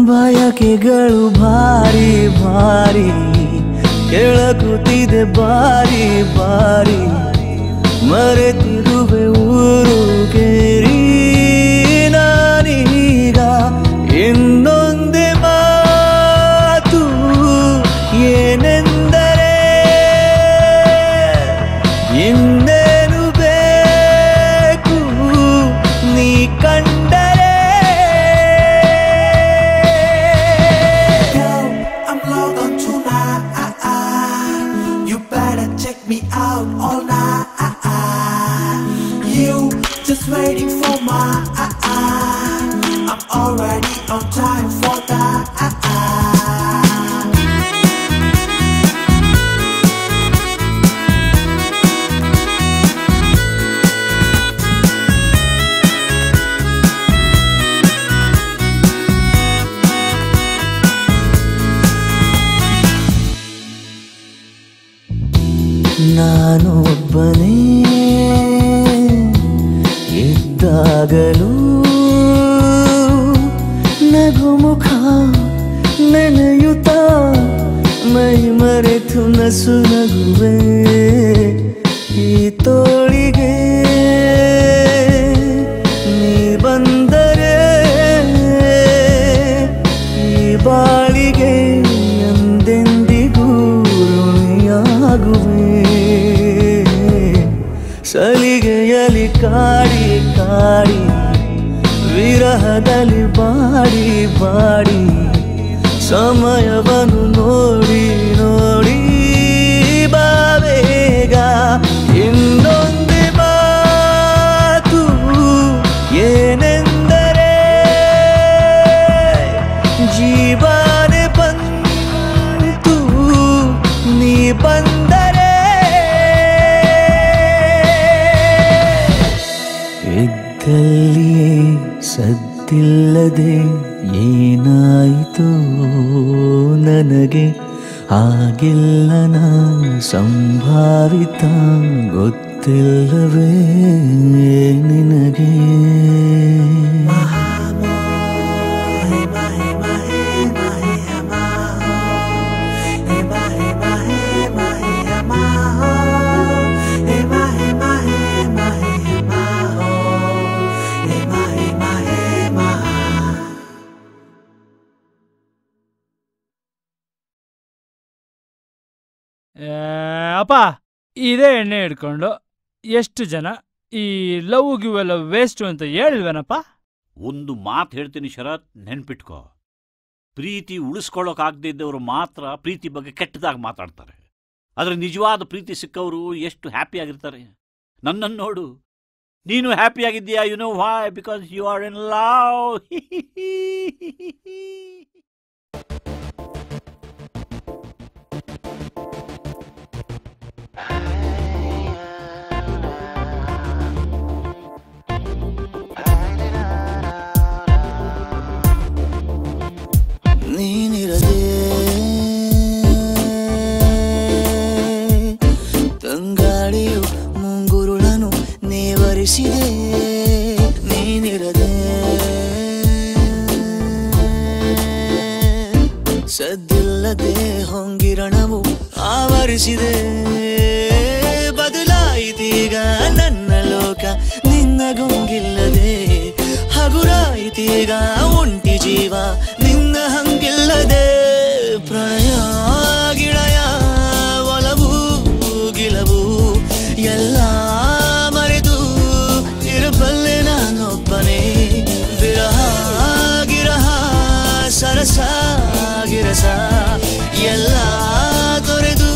ಬಯಕೆಗಳು ಭಾರಿ ಭಾರಿ ಕೆಳಕುತ್ತಿದೆ ಬಾರಿ ಬಾರಿ. ಮರೆತಿರುವೆ ಊರು ಕೇರಿ ನಾನೀಗ. ಇನ್ನೊಂದೇ ಮಾತು ಏನೆಂದರೆ, out on tonight. You better check me out all night. You just waiting for my I'm already on time for that. ನಾನು ಒಬ್ಬನೇ ಇದ್ದಾಗಲೂ ನಗುಮುಖ ನೆನೆಯುತ್ತಾ ಮೈ ಮರೆತು ನಸು ನಗುವೆ ಈ ತೋಳಿಗೆ ನೀ ಬಂದರೆ ಈ ಬಾಳಿಗೆ ಎಂದೆಂದಿಗೂ ಋಣಿಯಾಗುವೆ ಸಲಿಗೆಯಲಿ ಕಾಡಿ ಕಾಡಿ ವಿರಹದಲ್ಲಿ ಬಾಡಿ ಬಾಡಿ ಸಮಯವನ್ನು ನೋಡಿ ನೋಡಿ ಬಾಬೇಗ ಇನ್ನೊಂದು ಮಾತು ಏನೆಂದರೆ ಜೀವನೆ ಬಂತು ನೀ ಬಂದರೆ ಇದ್ದಲ್ಲಿಯೇ ಸದ್ದಿಲ್ಲದೆ ಏನಾಯಿತು ನನಗೆ ಆಗಿಲ್ಲ ನಾ ಸಂಭಾವಿತ ಗೊತ್ತಿಲ್ಲವೇ ನಿನಗೆ ಅಪ್ಪ ಇದೇ ಎಣ್ಣೆ ಹಿಡ್ಕೊಂಡು ಎಷ್ಟು ಜನ ಈ ಲವ್ ಗಿವೆಲ್ಲ ವೇಸ್ಟು ಅಂತ ಹೇಳಿಲ್ವೇನಪ್ಪ? ಒಂದು ಮಾತು ಹೇಳ್ತೀನಿ ಶರತ್, ನೆನ್ಪಿಟ್ಕೋ. ಪ್ರೀತಿ ಉಳಿಸ್ಕೊಳ್ಳೋಕಾಗದೇ ಇದ್ದವರು ಮಾತ್ರ ಪ್ರೀತಿ ಬಗ್ಗೆ ಕೆಟ್ಟದಾಗಿ ಮಾತಾಡ್ತಾರೆ. ಆದರೆ ನಿಜವಾದ ಪ್ರೀತಿ ಸಿಕ್ಕವರು ಎಷ್ಟು ಹ್ಯಾಪಿಯಾಗಿರ್ತಾರೆ. ನನ್ನನ್ನು ನೋಡು, ನೀನು ಹ್ಯಾಪಿಯಾಗಿದ್ದೀಯಾ. You know why? Because you are in love. ನೀನಿರದೆ ತಂಗಾಳಿಯು ಮುಂಗುರುಳನು ನೇವರಿಸಿದೆ. ನೀನಿರದೆ ಸದ್ದಿಲ್ಲದೆ ಹೊಂಗಿರಣವು ಆವರಿಸಿದೆ. ಬದಲಾಯಿತೀಗ ನನ್ನ ಲೋಕ ನಿನ್ನ ಗೊಂಗಿಲ್ಲದೆ. ಹಗುರಾಯಿತೀಗ ಒಂಟಿ ಜೀವ ನಿನ್ನ ಹಂಗಿಲ್ಲದೆ. ಪ್ರಣಯ ಗಿಳಯ ಒಲವು ಗಿಲವು ಎಲ್ಲ ಮರೆತು ಇರಬಲ್ಲೆ ನಾನೊಬ್ಬನೇ. ವಿರಹ ಗಿರಹ ಸರಸ ಗಿರಸ ಎಲ್ಲ ತೊರೆದು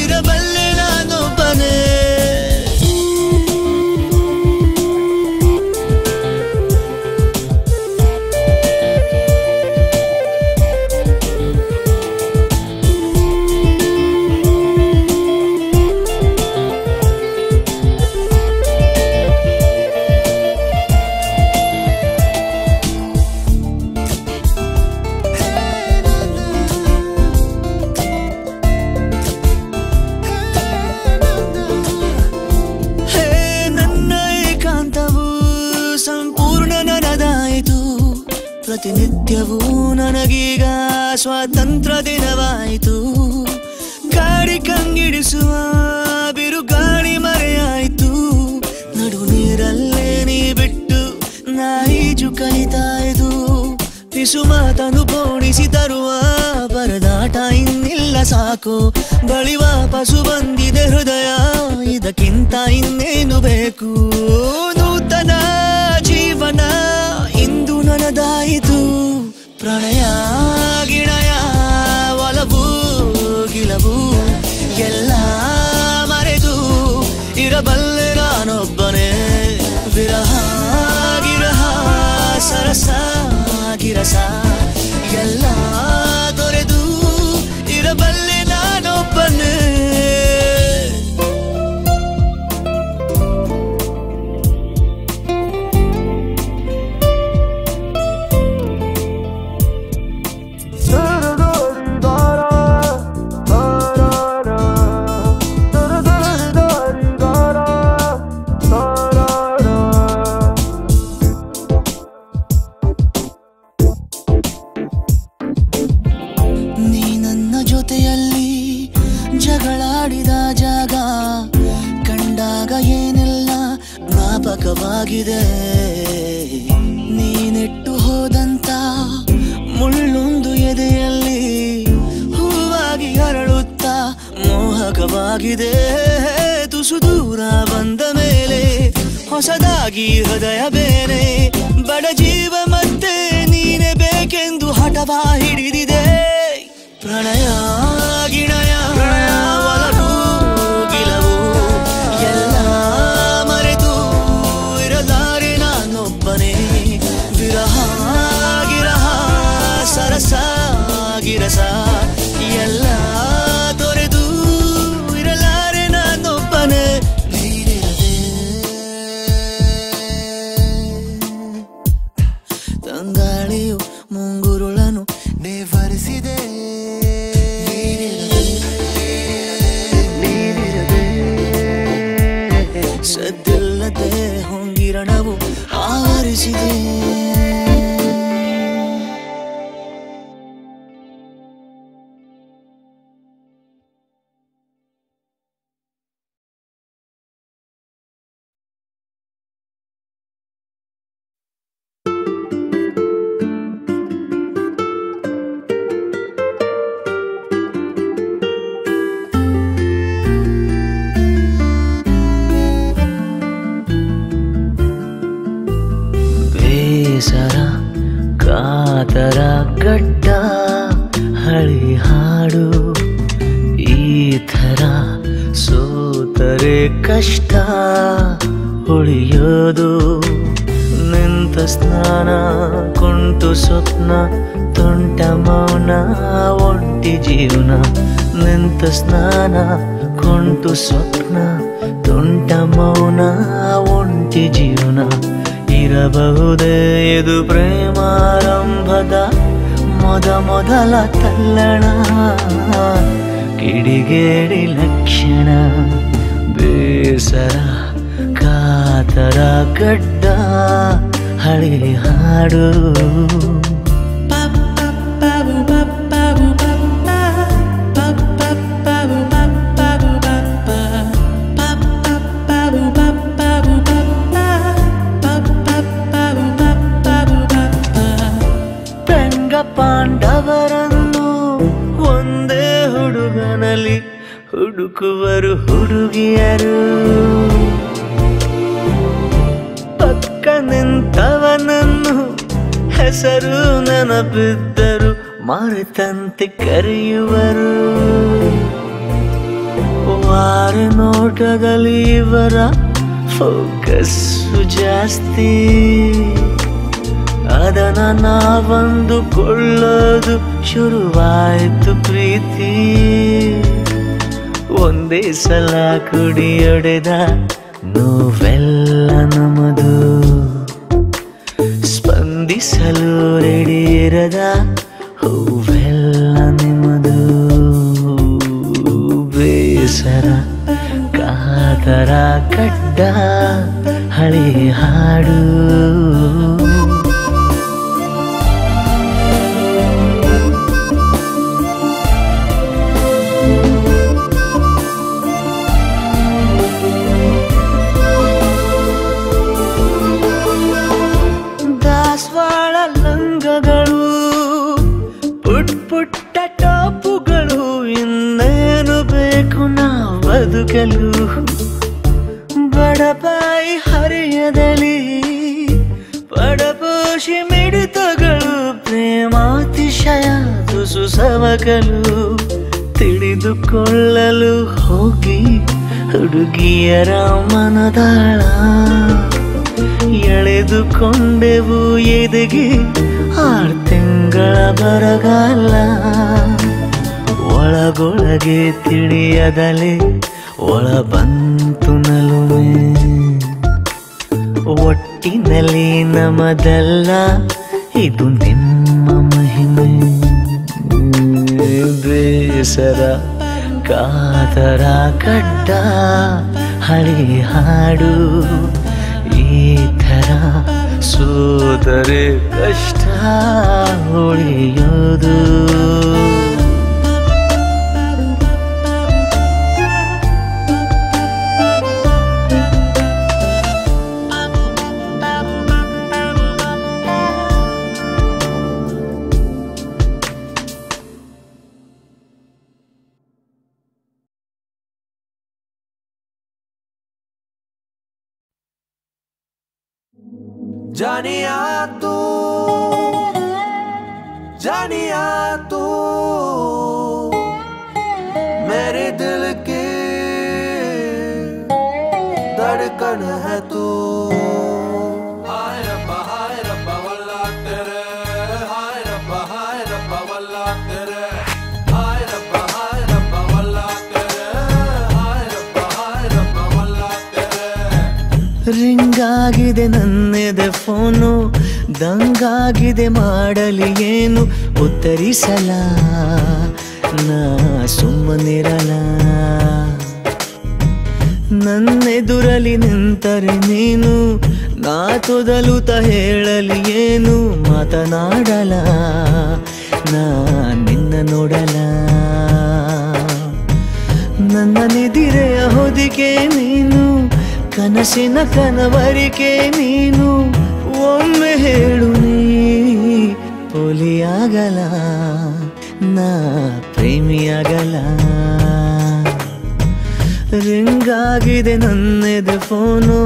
ಇರಬಲ್ಲೆ ನಾನೊಬ್ಬನೇ. ಪ್ರತಿನಿತ್ಯವೂ ನನಗೀಗ ಸ್ವಾತಂತ್ರ್ಯ ದಿನವಾಯಿತು. ಗಾಡಿ ಕಂಗಿಡಿಸುವ ಬಿರುಗಾಳಿ ಮರೆಯಾಯಿತು. ನಡು ನೀರಲ್ಲೇ ನೀ ಬಿಟ್ಟು ನಾಯಿಜು ಕಲಿತಾಯಿತು. ಪಿಸು ಮಾತನು ಪೋಣಿಸಿ ತರುವ ಪರದಾಟ ಇನ್ನಿಲ್ಲ ಸಾಕು. ಬಳಿ ವಾಪಸು ಬಂದಿದೆ ಹೃದಯ, ಇದಕ್ಕಿಂತ ಇನ್ನೇನು ಬೇಕು. ನೂತನ ಜೀವನ ಇಂದು ನನದಾಯಿತು. ಪ್ರಣಯ ಗಿಣಯ ಒಲ ಜೊತೆಯಲ್ಲಿ ಜಗಳಾಡಿದ ಜಾಗ ಕಂಡಾಗ ಏನೆಲ್ಲ ಜ್ಞಾಪಕವಾಗಿದೆ. ನೀನೆಟ್ಟು ಹೋದಂತ ಮುಳ್ಳೊಂದು ಎದೆಯಲ್ಲಿ ಹೂವಾಗಿ ಅರಳುತ್ತಾ ಮೋಹಕವಾಗಿದೆ. ತುಸು ದೂರ ಬಂದ ಮೇಲೆ ಹೊಸದಾಗಿ ಹೃದಯ ಬೇರೆ, ಬಡ ಜೀವ ಮತ್ತೆ ನೀನೆ ಬೇಕೆಂದು ಹಠವ ಹಿಡಿದಿದೆ. ಪ್ರಣಯ ಗಿಣಯ ಒಲವು ಗಿಲವು ಎಲ್ಲ ಮರೆತು ಇರಲಾರೆ ನಾನೊಬ್ಬನೇ. ವಿರಹ ಗಿರಹ ಸರಸ ಗಿರಸ ಎಲ್ಲ ತೊರೆದು ಇರಲಾರೆ ನಾನೊಬ್ಬನೇ. ನೀರಿರದೆ ತಂಗಾಳಿಯು ಮುಂಗುರುಳನು ನೇವರಿಸಿದೆ. ಸದ್ದಿಲ್ಲದೆ ಹೊಂಗಿರಣವು ಆವರಿಸಿದೆ. ಬೇಸರ ಕಾತರ ಗಡ್ಡ ಹಳಿ ಹಾಡು ಈ ಥರ ಸೋತರೆ ಕಷ್ಟ ಉಳಿಯೋದು. ನಿಂತ ಸ್ನಾನ ಕುಂಟು ಸ್ವಪ್ನ ತುಂಟ ಮೌನ ಒಂಟಿ ಜೀವನ. ನಿಂತ ಸ್ನಾನ ಕುಂಟು ಸ್ವಪ್ನ ತುಂಟ ಮೌನ ಒಂಟಿ ಜೀವನ. ಇರಬಹುದೇ ಇದು ಪ್ರೇಮಾರಂಭದ ಮೊದಲ ತಲ್ಲಣ, ಕಿಡಿಗೇಡಿ ಲಕ್ಷಣ. ಬೇಸರ ಕಾತರ ಗಡ್ಡ ಹಳಿ ಹಾಡು. ಪಾಂಡವರನ್ನು ಒಂದೇ ಹುಡುಗನಲ್ಲಿ ಹುಡುಕುವರು ಹುಡುಗಿಯರು. ಪಕ್ಕ ನಿಂತವನನ್ನು ಹೆಸರು ನೆನಪಿದ್ದರು ಮರೆತಂತೆ ಕರೆಯುವರು. ವಾರ ನೋಟದಲ್ಲಿ ಇವರ ಫೋಕಸ್ಸು ಜಾಸ್ತಿ, ಅದನ್ನ ನಾವಂದುಕೊಳ್ಳೋದು ಶುರುವಾಯಿತು ಪ್ರೀತಿ. ಒಂದೇ ಸಲ ಕುಡಿಯೊಡೆದ ನೋವೆಲ್ಲ ನಮದು, ಸ್ಪಂದಿಸಲು ರೆಡಿ ಇರದ ಹೂವೆಲ್ಲ ನಿಮ್ಮದು. ಬೇಸರ ಕಾತರ ಕಡ್ಡ ಹಳಿ ಹಾಡು. ದಾಸವಾಳ ಲಂಗಗಳು ಪುಟ್ಟ ಪುಟ್ಟ ಟಾಪುಗಳು, ಇನ್ನೇನು ಬೇಕು ನಾವು ಬದುಕಲು. ಬಡಪಾಯಿ ಹರಿಯದಲ್ಲಿ ಪಡಪೋಷಿ ಮಿಡಿತಗಳು, ಪ್ರೇಮಾತಿಶಯ ತುಸು ಸವಕಲು. ತಿಳಿದುಕೊಳ್ಳಲು ಹೋಗಿ ಹುಡುಗಿಯರ ಮನದಾಳ, ಎಳೆದುಕೊಂಡೆವು ಎದೆಗೆ 6 ತಿಂಗಳ ಬರಗಾಲ. ಒಳಗೊಳಗೆ ತಿಳಿಯದಲೆ ಒಳ ಬಂತು ನಲುವೆ, ಒಟ್ಟಿನಲ್ಲಿ ನಮದಲ್ಲ ಇದು ನಿಮ್ಮ ಮಹಿಮೆ. ಬೇಸರ ಕಾತರ ಕಡ್ಡ ಹಳಿ ಹಾಡು, ಈ ಥರ ಸೋದರೆ ಕಷ್ಟ ಉಳಿಯೋದು. जानिया तू मेरे दिल की धड़कन है तू हाय रब्बा वल्ला तेरे हाय रब्बा वल्ला तेरे हाय रब्बा वल्ला तेरे हाय रब्बा वल्ला तेरे ರಿಂಗ್ ಆಗಿದೆ ನನ್ನೆದೆ ಫೋನು ದಂಗಾಗಿದೆ ಮಾಡಲಿ ಏನು ಉತ್ತರಿಸಲ ನಾ ಸುಮ್ಮನಿರಲ ನನ್ನೆದುರಲಿ ನಿಂತರೆ ನೀನು ನಾ ತೊದಲುತ್ತ ಹೇಳಲಿ ಏನು ಮಾತನಾಡಲ ನಾ ನಿನ್ನ ನೋಡಲ ನನ್ನ ನಿದಿರೆಯ ಹೊದಿಕೆ ನೀನು ಕನಸಿನ ಕನವರಿಕೆ ನೀನು ಒಮ್ಮೆ ಹೇಳು ನೀ ಪೋಲಿಯಾಗಲ ನಾ ಪ್ರೇಮಿಯಾಗಲ ರಿಂಗ್ ಆಗಿದೆ ನನ್ನೆದೆ ಫೋನು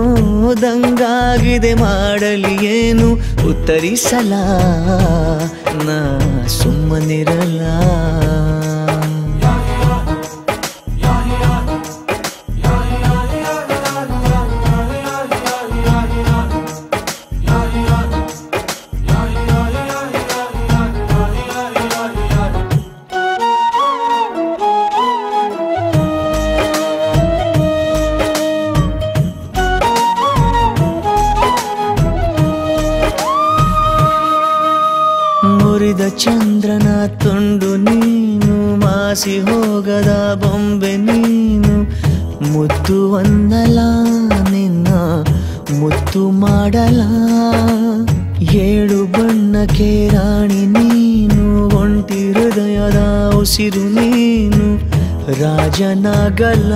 ದಂಗಾಗಿದೆ ಮಾಡಲಿ ಏನು ಉತ್ತರಿಸಲ ನಾ ಸುಮ್ಮನಿರಲ ಮುರಿದ ಚಂದ್ರನ ತುಂಡು ನೀನು ಮಾಸಿ ಹೋಗದ ಬೊಂಬೆ ನೀನು ಮುದ್ದು ಒಂದಲ ನಿನ್ನ ಮುತ್ತು ಮಾಡಲ ಏಳು ಬಣ್ಣಕ್ಕೆ ರಾಣಿ ನೀನು ಒಂಟಿ ಹೃದಯದ ಉಸಿರು ನೀನು ರಾಜನಾಗಲ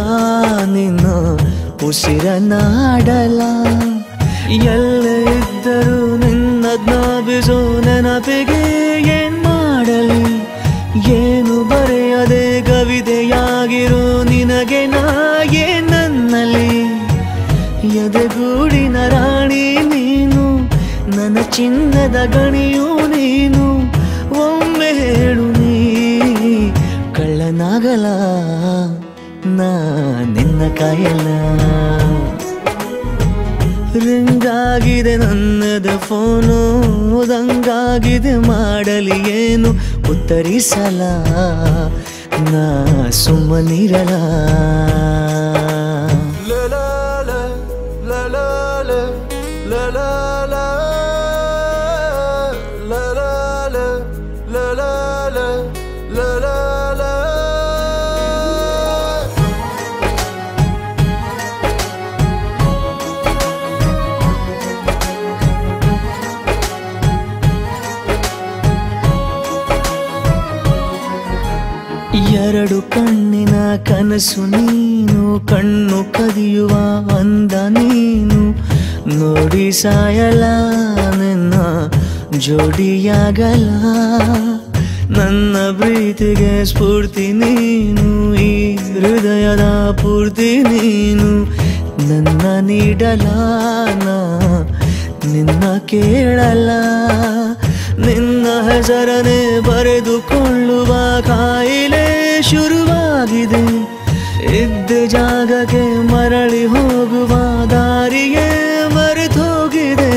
ನಿನ್ನ ಉಸಿರನಾಡಲ ಎಲ್ಲೇ ಇದ್ದರೂ ನಿನ್ನದ್ನ ಬಿಸೋ ನೆನಪಿಗೆ ಏನ್ ಮಾಡಲಿ ಏನು ಬರೆಯದೆ ಕವಿತೆಯಾಗಿರೋ ನಿನಗೆ ನಾ ನನ್ನಲ್ಲಿ ಎದೆಗೂಡಿನ ರಾಣಿ ನೀನು ನನ್ನ ಚಿನ್ನದ ಗಣಿಯೂ ನೀನು ಒಮ್ಮೆ ಹೇಳು ನೀ ಕಳ್ಳನಾಗಲ ನಾ ನಿನ್ನ ಕಾಯಲ್ಲ ರಿಂಗ್ ಆಗಿದೆ ನನ್ನದ ಫೋನು ದಂಗಾಗಿದೆ ಮಾಡಲಿ ಏನು ಉತ್ತರಿಸಲ ನಾ ಸುಮ್ಮನಿರಲ ಎರಡು ಕಣ್ಣಿನ ಕನಸು ನೀನು ಕಣ್ಣು ಕದಿಯುವ ಅಂದ ನೀನು ನೋಡಿ ಸಾಯಲ ನಿನ್ನ ಜೋಡಿಯಾಗಲ ನನ್ನ ಪ್ರೀತಿಗೆ ಸ್ಫೂರ್ತಿ ನೀನು ಈ ಹೃದಯದ ಪೂರ್ತಿ ನೀನು ನನ್ನ ನೀಡಲ ನಾ ನಿನ್ನ ಕೇಳಲ ನಿನ್ನ ಹೆಸರನೆ ಬರೆದುಕೊಳ್ಳುವ ಕಾಯಿಲೆ ಶುರುವಾಗಿದೆ ಇದ್ದ ಜಾಗಕ್ಕೆ ಮರಳಿ ಹೋಗುವ ದಾರಿಗೆ ಮರೆತೋಗಿದೆ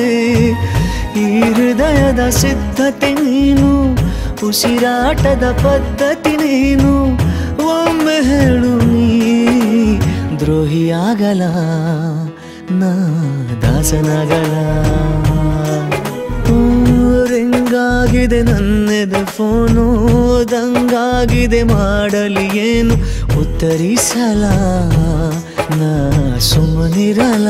ಈ ಹೃದಯದ ಸಿದ್ಧತೆ ನೀನು ಉಸಿರಾಟದ ಪದ್ಧತಿ ನೀನು ಒಮ್ಮೆ ಹೇಳು ನೀ ದ್ರೋಹಿಯಾಗಲ ನಾ ದಾಸನಾಗಲ ರಿಂಗಾಗಿದೆ ನನ್ನೆದೆ ಫೋನು ದಂಗಾಗಿದೆ ಮಾಡಲಿ ಏನು ಉತ್ತರಿಸಲ ನಾ ಸುಮ್ಮನಿರಲ